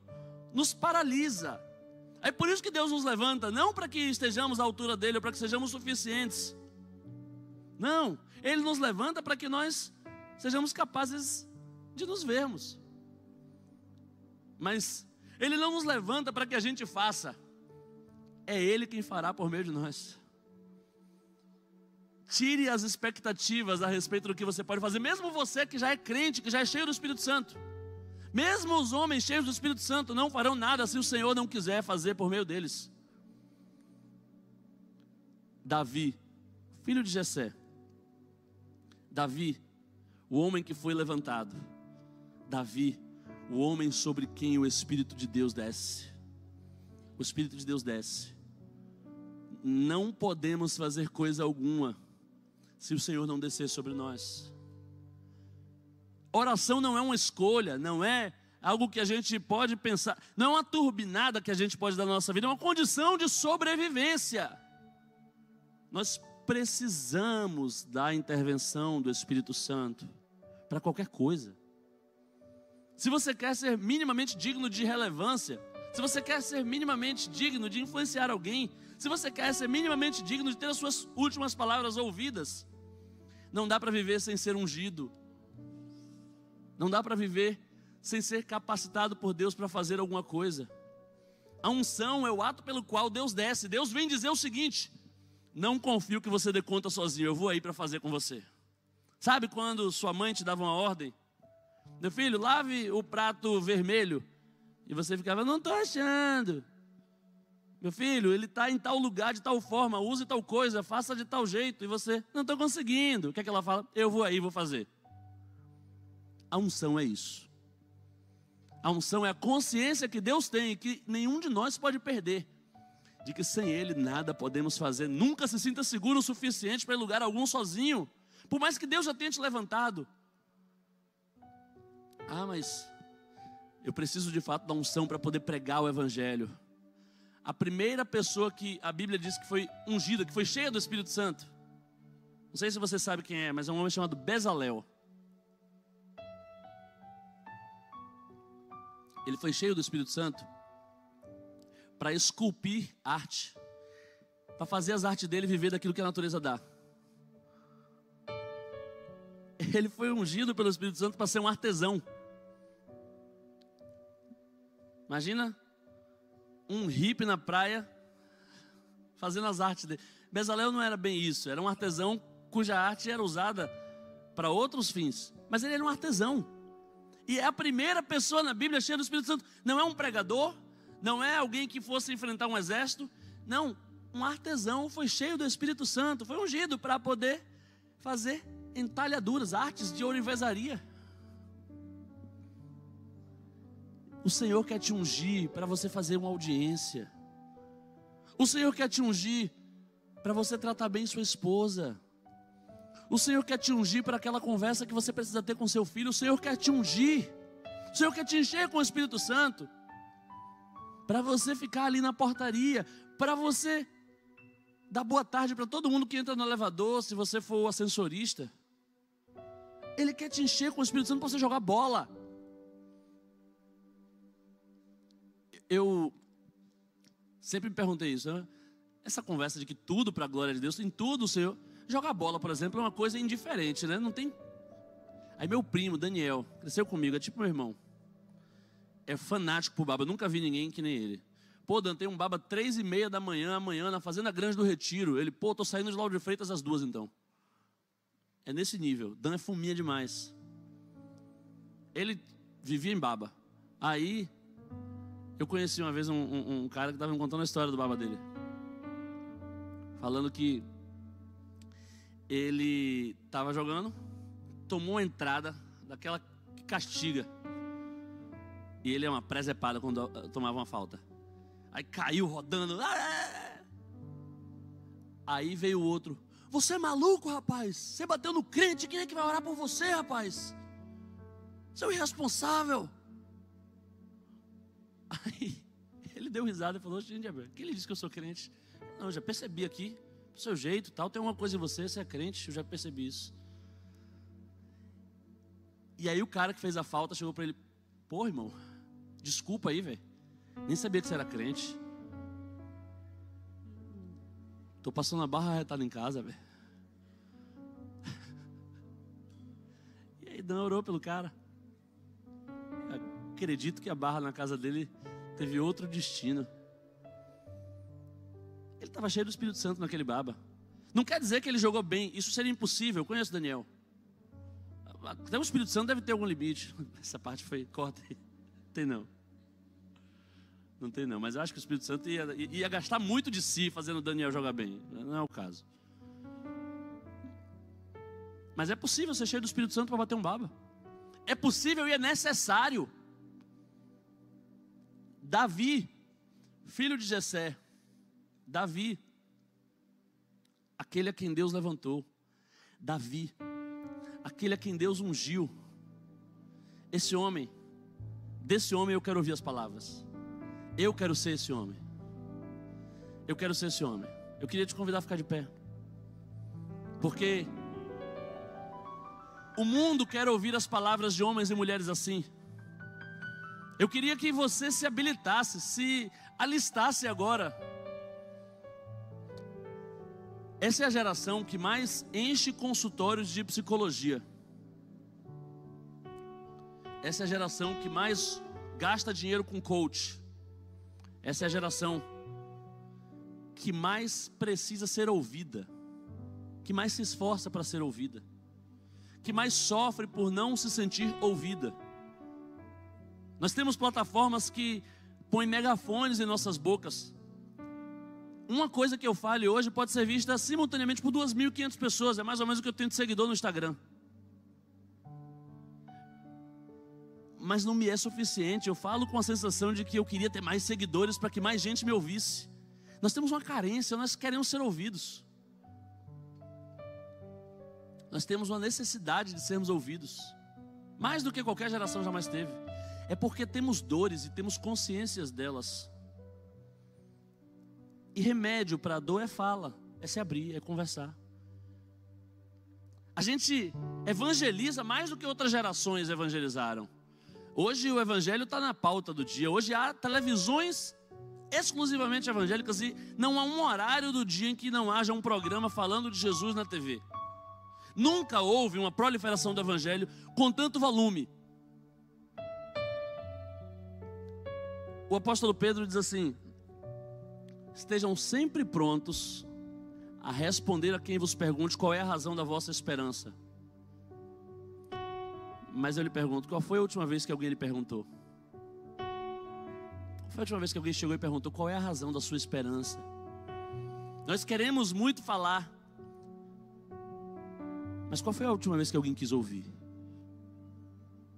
nos paralisa. É por isso que Deus nos levanta, não para que estejamos à altura dele, ou para que sejamos suficientes. Não, Ele nos levanta para que nós sejamos capazes de nos vermos. Mas Ele não nos levanta para que a gente faça. É Ele quem fará por meio de nós. Tire as expectativas a respeito do que você pode fazer. Mesmo você que já é crente, que já é cheio do Espírito Santo. Mesmo os homens cheios do Espírito Santo não farão nada se o Senhor não quiser fazer por meio deles. Davi, filho de Jessé. Davi, o homem que foi levantado. Davi, o homem sobre quem o Espírito de Deus desce. O Espírito de Deus desce. Não podemos fazer coisa alguma se o Senhor não descer sobre nós. Oração não é uma escolha, não é algo que a gente pode pensar, não é uma turbinada que a gente pode dar na nossa vida, é uma condição de sobrevivência. Nós precisamos da intervenção do Espírito Santo para qualquer coisa. Se você quer ser minimamente digno de relevância, se você quer ser minimamente digno de influenciar alguém, se você quer ser minimamente digno de ter as suas últimas palavras ouvidas, não dá para viver sem ser ungido. Não dá para viver sem ser capacitado por Deus para fazer alguma coisa. A unção é o ato pelo qual Deus desce. Deus vem dizer o seguinte: não confio que você dê conta sozinho, eu vou aí para fazer com você. Sabe quando sua mãe te dava uma ordem? Meu filho, lave o prato vermelho. E você ficava, não estou achando. Meu filho, ele está em tal lugar, de tal forma, use tal coisa, faça de tal jeito. E você, não estou conseguindo. O que é que ela fala? Eu vou aí, vou fazer. A unção é isso. A unção é a consciência que Deus tem e que nenhum de nós pode perder. De que sem Ele nada podemos fazer. Nunca se sinta seguro o suficiente para ir lugar algum sozinho. Por mais que Deus já tenha te levantado. Ah, mas eu preciso de fato da unção para poder pregar o Evangelho. A primeira pessoa que a Bíblia diz que foi ungida, que foi cheia do Espírito Santo. Não sei se você sabe quem é, mas é um homem chamado Bezalel. Ele foi cheio do Espírito Santo para esculpir arte, para fazer as artes dele viver daquilo que a natureza dá. Ele foi ungido pelo Espírito Santo para ser um artesão. Imagina um hippie na praia fazendo as artes dele. Bezalel não era bem isso, era um artesão cuja arte era usada para outros fins, mas ele era um artesão. E é a primeira pessoa na Bíblia cheia do Espírito Santo. Não é um pregador, não é alguém que fosse enfrentar um exército. Não, um artesão foi cheio do Espírito Santo, foi ungido para poder fazer entalhaduras, artes de ourivesaria. O Senhor quer te ungir para você fazer uma audiência. O Senhor quer te ungir para você tratar bem sua esposa. O Senhor quer te ungir para aquela conversa que você precisa ter com seu filho. O Senhor quer te ungir. O Senhor quer te encher com o Espírito Santo para você ficar ali na portaria, para você dar boa tarde para todo mundo que entra no elevador, se você for o ascensorista. Ele quer te encher com o Espírito Santo para você jogar bola. Eu sempre me perguntei isso, né? Essa conversa de que tudo para a glória de Deus, tem tudo, o Senhor. Jogar bola, por exemplo, é uma coisa indiferente, né? Não tem. Aí meu primo, Daniel, cresceu comigo, é tipo meu irmão. É fanático por baba, eu nunca vi ninguém que nem ele. Pô, Dan, tem um baba 3h30 da manhã, amanhã, na Fazenda Grande do Retiro. Ele, pô, tô saindo de Lauro de Freitas às 2 então. É nesse nível, Dan é fominha demais. Ele vivia em baba. Aí, eu conheci uma vez um cara que estava me contando a história do baba dele. Falando que ele estava jogando, tomou uma entrada daquela que castiga. E ele é uma presepada quando tomava uma falta. Aí caiu rodando. Aí veio o outro. Você é maluco, rapaz? Você bateu no crente, quem é que vai orar por você, rapaz? Você é um irresponsável. Aí ele deu risada e falou: gente, quem ele disse que eu sou crente? Não, eu já percebi aqui, do seu jeito tal, tem uma coisa em você, você é crente, eu já percebi isso. E aí o cara que fez a falta chegou para ele: pô, irmão, desculpa aí, velho, nem sabia que você era crente. Tô passando a barra retada em casa, velho. E aí Dan orou pelo cara. Acredito que a barra na casa dele teve outro destino. Ele estava cheio do Espírito Santo naquele baba. Não quer dizer que ele jogou bem, isso seria impossível. Eu conheço Daniel. Até o Espírito Santo deve ter algum limite. Essa parte foi, corta aí. Tem não. Não tem não, mas eu acho que o Espírito Santo ia gastar muito de si fazendo o Daniel jogar bem. Não é o caso. Mas é possível ser cheio do Espírito Santo para bater um baba. É possível e é necessário. Davi, filho de Jessé, Davi, aquele a quem Deus levantou. Davi, aquele a quem Deus ungiu. Esse homem, desse homem eu quero ouvir as palavras. Eu quero ser esse homem. Eu quero ser esse homem. Eu queria te convidar a ficar de pé. Porque o mundo quer ouvir as palavras de homens e mulheres assim. Eu queria que você se habilitasse, se alistasse agora. Essa é a geração que mais enche consultórios de psicologia. Essa é a geração que mais gasta dinheiro com coach. Essa é a geração que mais precisa ser ouvida, que mais se esforça para ser ouvida, que mais sofre por não se sentir ouvida. Nós temos plataformas que põem megafones em nossas bocas. Uma coisa que eu fale hoje pode ser vista simultaneamente por 2.500 pessoas. É mais ou menos o que eu tenho de seguidor no Instagram. Mas não me é suficiente. Eu falo com a sensação de que eu queria ter mais seguidores para que mais gente me ouvisse. Nós temos uma carência, nós queremos ser ouvidos. Nós temos uma necessidade de sermos ouvidos, mais do que qualquer geração jamais teve. É porque temos dores e temos consciências delas. E remédio para a dor é fala, é se abrir, é conversar. A gente evangeliza mais do que outras gerações evangelizaram. Hoje o evangelho está na pauta do dia. Hoje há televisões exclusivamente evangélicas e não há um horário do dia em que não haja um programa falando de Jesus na TV. Nunca houve uma proliferação do evangelho com tanto volume. O apóstolo Pedro diz assim: estejam sempre prontos a responder a quem vos pergunte qual é a razão da vossa esperança. Mas eu lhe pergunto, qual foi a última vez que alguém lhe perguntou? Qual foi a última vez que alguém chegou e perguntou qual é a razão da sua esperança? Nós queremos muito falar, mas qual foi a última vez que alguém quis ouvir?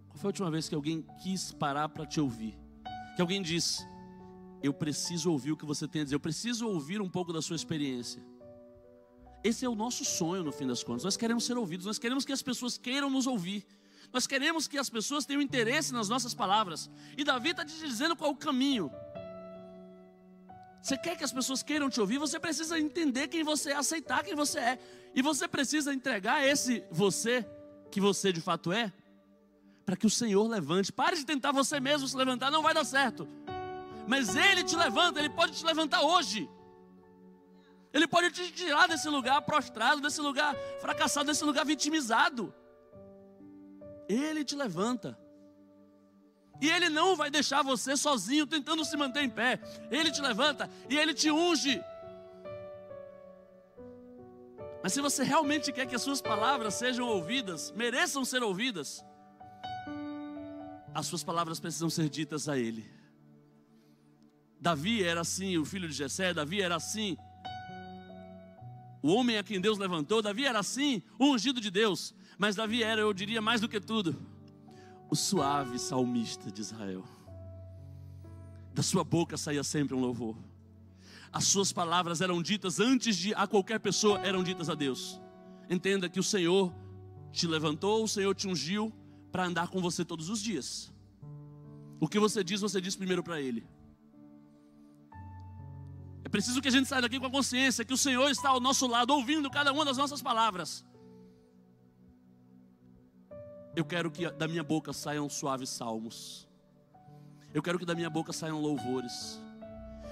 Qual foi a última vez que alguém quis parar para te ouvir? Que alguém disse: eu preciso ouvir o que você tem a dizer, eu preciso ouvir um pouco da sua experiência. Esse é o nosso sonho, no fim das contas. Nós queremos ser ouvidos, nós queremos que as pessoas queiram nos ouvir. Nós queremos que as pessoas tenham interesse nas nossas palavras. E Davi está te dizendo qual é o caminho. Você quer que as pessoas queiram te ouvir? Você precisa entender quem você é, aceitar quem você é. E você precisa entregar esse você, que você de fato é, para que o Senhor levante. Pare de tentar você mesmo se levantar, não vai dar certo. Mas Ele te levanta, Ele pode te levantar hoje. Ele pode te tirar desse lugar prostrado, desse lugar fracassado, desse lugar vitimizado. Ele te levanta. E Ele não vai deixar você sozinho tentando se manter em pé. Ele te levanta e Ele te unge. Mas se você realmente quer que as suas palavras sejam ouvidas, mereçam ser ouvidas, as suas palavras precisam ser ditas a Ele. Davi era assim, o filho de Jessé. Davi era assim, o homem a quem Deus levantou. Davi era assim, o ungido de Deus. Mas Davi era, eu diria mais do que tudo, o suave salmista de Israel. Da sua boca saía sempre um louvor. As suas palavras eram ditas antes de a qualquer pessoa, eram ditas a Deus. Entenda que o Senhor te levantou, o Senhor te ungiu para andar com você todos os dias. O que você diz primeiro para Ele. É preciso que a gente saia daqui com a consciência que o Senhor está ao nosso lado, ouvindo cada uma das nossas palavras. Eu quero que da minha boca saiam suaves salmos. Eu quero que da minha boca saiam louvores.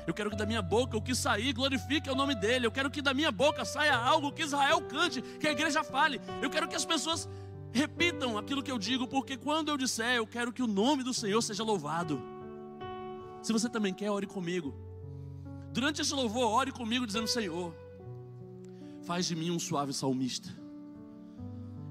Eu quero que da minha boca o que sair glorifique o nome dEle. Eu quero que da minha boca saia algo que Israel cante, que a igreja fale. Eu quero que as pessoas repitam aquilo que eu digo, porque quando eu disser, eu quero que o nome do Senhor seja louvado. Se você também quer, ore comigo. Durante esse louvor, ore comigo dizendo: Senhor, faz de mim um suave salmista.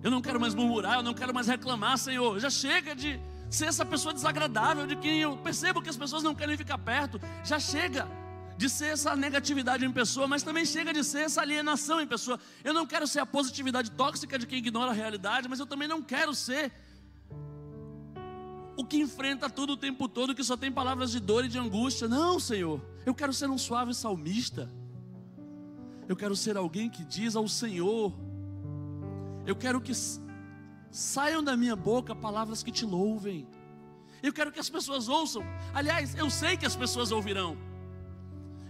Eu não quero mais murmurar, eu não quero mais reclamar, Senhor. Já chega de ser essa pessoa desagradável, de quem eu percebo que as pessoas não querem ficar perto. Já chega de ser essa negatividade em pessoa, mas também chega de ser essa alienação em pessoa. Eu não quero ser a positividade tóxica de quem ignora a realidade, mas eu também não quero ser o que enfrenta tudo o tempo todo, que só tem palavras de dor e de angústia. Não, Senhor, eu quero ser um suave salmista. Eu quero ser alguém que diz ao Senhor: eu quero que saiam da minha boca palavras que te louvem. Eu quero que as pessoas ouçam. Aliás, eu sei que as pessoas ouvirão.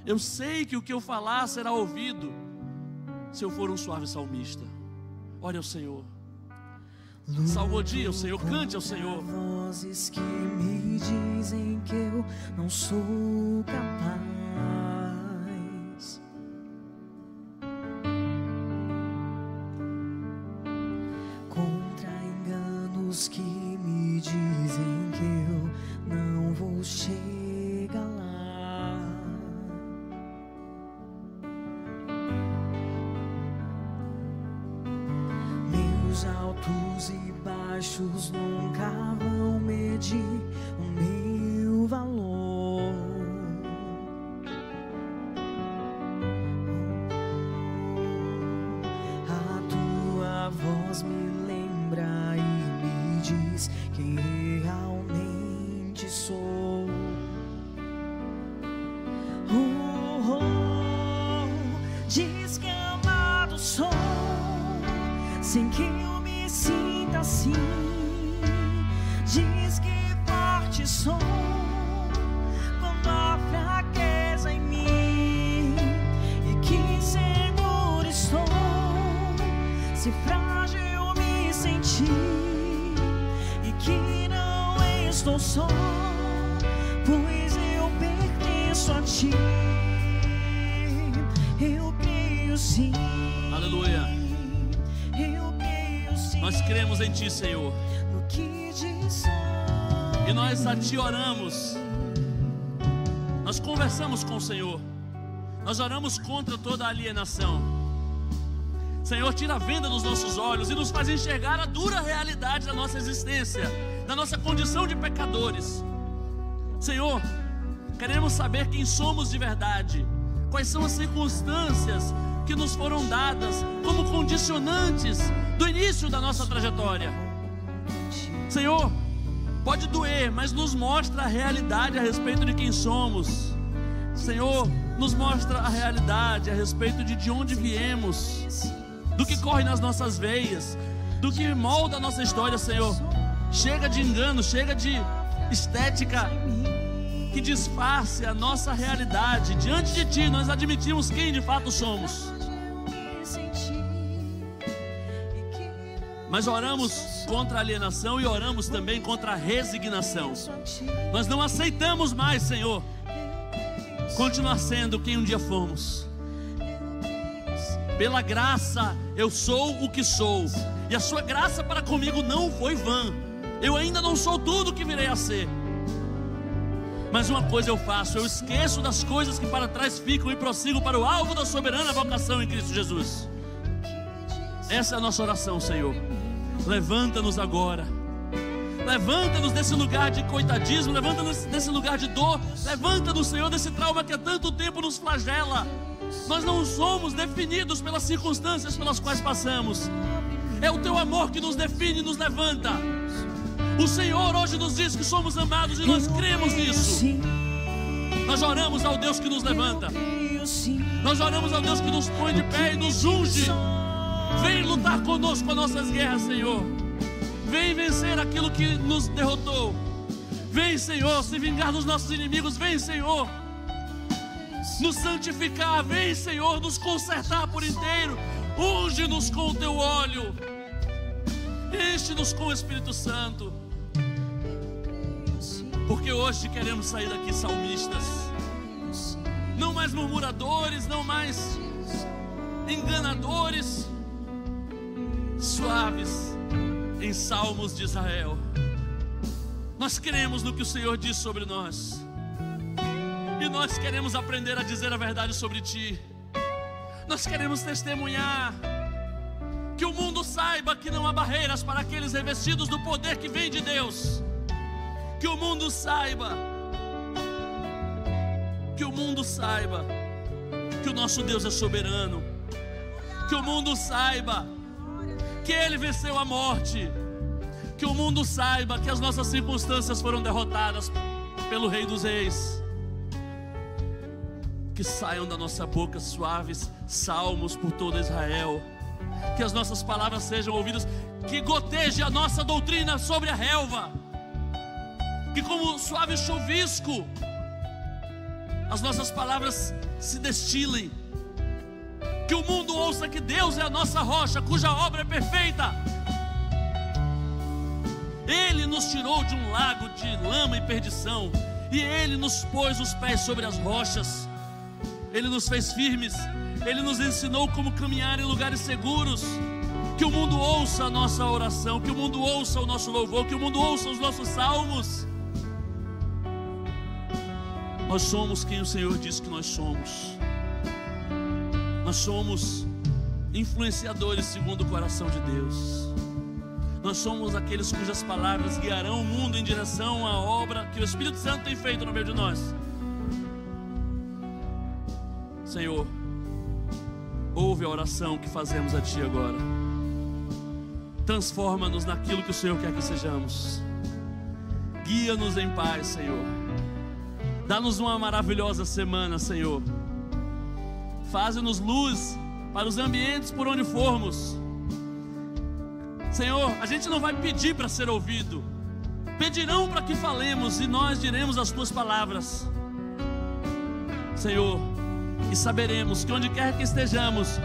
Eu sei que o que eu falar será ouvido se eu for um suave salmista. Ore ao Senhor. Salmodia ao Senhor, cante ao Senhor. Vozes que me dizem que eu não sou capaz. Que me dizem que eu não vou chegar lá. baixos nunca vão medir o meu valor. A tua voz me lembra e me diz quem realmente sou. Diz que amado sou, sem que eu me sinta assim. Diz que forte sou quando há fraqueza em mim, e que seguro estou se frágil me sentir, e que não estou só, pois eu pertenço a ti. Eu creio sim. Aleluia. Eu creio sim. Nós cremos em Ti, Senhor, No que diz e nós a Ti oramos. Nós conversamos com o Senhor. Nós oramos contra toda a alienação. Senhor, tira a venda dos nossos olhos e nos faz enxergar a dura realidade da nossa existência, da nossa condição de pecadores. Senhor, queremos saber quem somos de verdade. Quais são as circunstâncias que nos foram dadas como condicionantes do início da nossa trajetória. Senhor, pode doer, mas nos mostra a realidade a respeito de quem somos. Senhor, nos mostra a realidade a respeito de onde viemos, do que corre nas nossas veias, do que molda a nossa história, Senhor. Chega de engano, chega de estética que disfarce a nossa realidade. Diante de Ti, nós admitimos quem de fato somos. Mas oramos contra a alienação e oramos também contra a resignação. Nós não aceitamos mais, Senhor, continuar sendo quem um dia fomos. Pela graça eu sou o que sou, e a sua graça para comigo não foi vã. Eu ainda não sou tudo o que virei a ser. Mas uma coisa eu faço: eu esqueço das coisas que para trás ficam e prossigo para o alvo da soberana vocação em Cristo Jesus. Essa é a nossa oração, Senhor. Levanta-nos agora. Levanta-nos desse lugar de coitadismo, levanta-nos desse lugar de dor, levanta-nos, Senhor, desse trauma que há tanto tempo nos flagela. Nós não somos definidos pelas circunstâncias pelas quais passamos. É o Teu amor que nos define e nos levanta. O Senhor hoje nos diz que somos amados e nós cremos nisso. Nós oramos ao Deus que nos levanta. Nós oramos ao Deus que nos põe de pé e nos unge. Vem lutar conosco as nossas guerras, Senhor. Vem vencer aquilo que nos derrotou. Vem, Senhor, se vingar dos nossos inimigos. Vem, Senhor, nos santificar. Vem, Senhor, nos consertar por inteiro. Unge-nos com o Teu óleo. Enche-nos com o Espírito Santo. Porque hoje queremos sair daqui salmistas. Não mais murmuradores, não mais enganadores. Suaves em salmos de Israel. Nós cremos no que o Senhor diz sobre nós. E nós queremos aprender a dizer a verdade sobre Ti. Nós queremos testemunhar. Que o mundo saiba que não há barreiras para aqueles revestidos do poder que vem de Deus. Que o mundo saiba. Que o mundo saiba que o nosso Deus é soberano. Que o mundo saiba que Ele venceu a morte. Que o mundo saiba que as nossas circunstâncias foram derrotadas pelo Rei dos Reis. Que saiam da nossa boca suaves salmos por todo Israel. Que as nossas palavras sejam ouvidas. Que goteje a nossa doutrina sobre a relva. Que como suave chuvisco as nossas palavras se destilem. Que o mundo ouça que Deus é a nossa rocha, cuja obra é perfeita. Ele nos tirou de um lago de lama e perdição, e Ele nos pôs os pés sobre as rochas. Ele nos fez firmes. Ele nos ensinou como caminhar em lugares seguros. Que o mundo ouça a nossa oração, que o mundo ouça o nosso louvor, que o mundo ouça os nossos salmos. Nós somos quem o Senhor diz que nós somos. Nós somos influenciadores segundo o coração de Deus. Nós somos aqueles cujas palavras guiarão o mundo em direção à obra que o Espírito Santo tem feito no meio de nós. Senhor, ouve a oração que fazemos a Ti agora. Transforma-nos naquilo que o Senhor quer que sejamos. Guia-nos em paz, Senhor. Dá-nos uma maravilhosa semana, Senhor. Faze-nos luz para os ambientes por onde formos. Senhor, a gente não vai pedir para ser ouvido. Pedirão para que falemos e nós diremos as Tuas palavras, Senhor. E saberemos que onde quer que estejamos,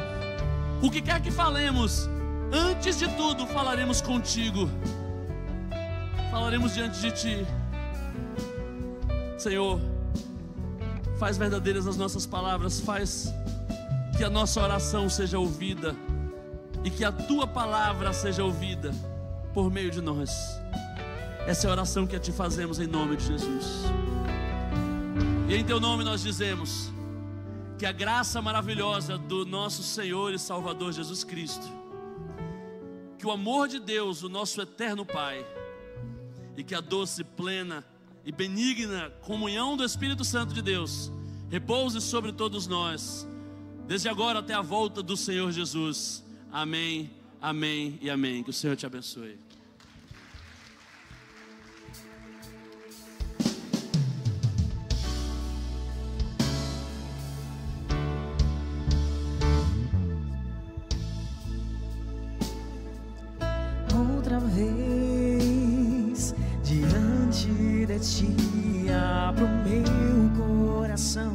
o que quer que falemos, antes de tudo falaremos contigo. Falaremos diante de Ti. Senhor, faz verdadeiras as nossas palavras. Faz que a nossa oração seja ouvida e que a Tua palavra seja ouvida por meio de nós. Essa é a oração que Te fazemos em nome de Jesus. E em Teu nome nós dizemos que a graça maravilhosa do nosso Senhor e Salvador Jesus Cristo, que o amor de Deus, o nosso eterno Pai, e que a doce, plena e benigna comunhão do Espírito Santo de Deus repouse sobre todos nós, desde agora até a volta do Senhor Jesus. Amém, amém e amém. Que o Senhor te abençoe. Outra vez diante de Ti abro meu coração.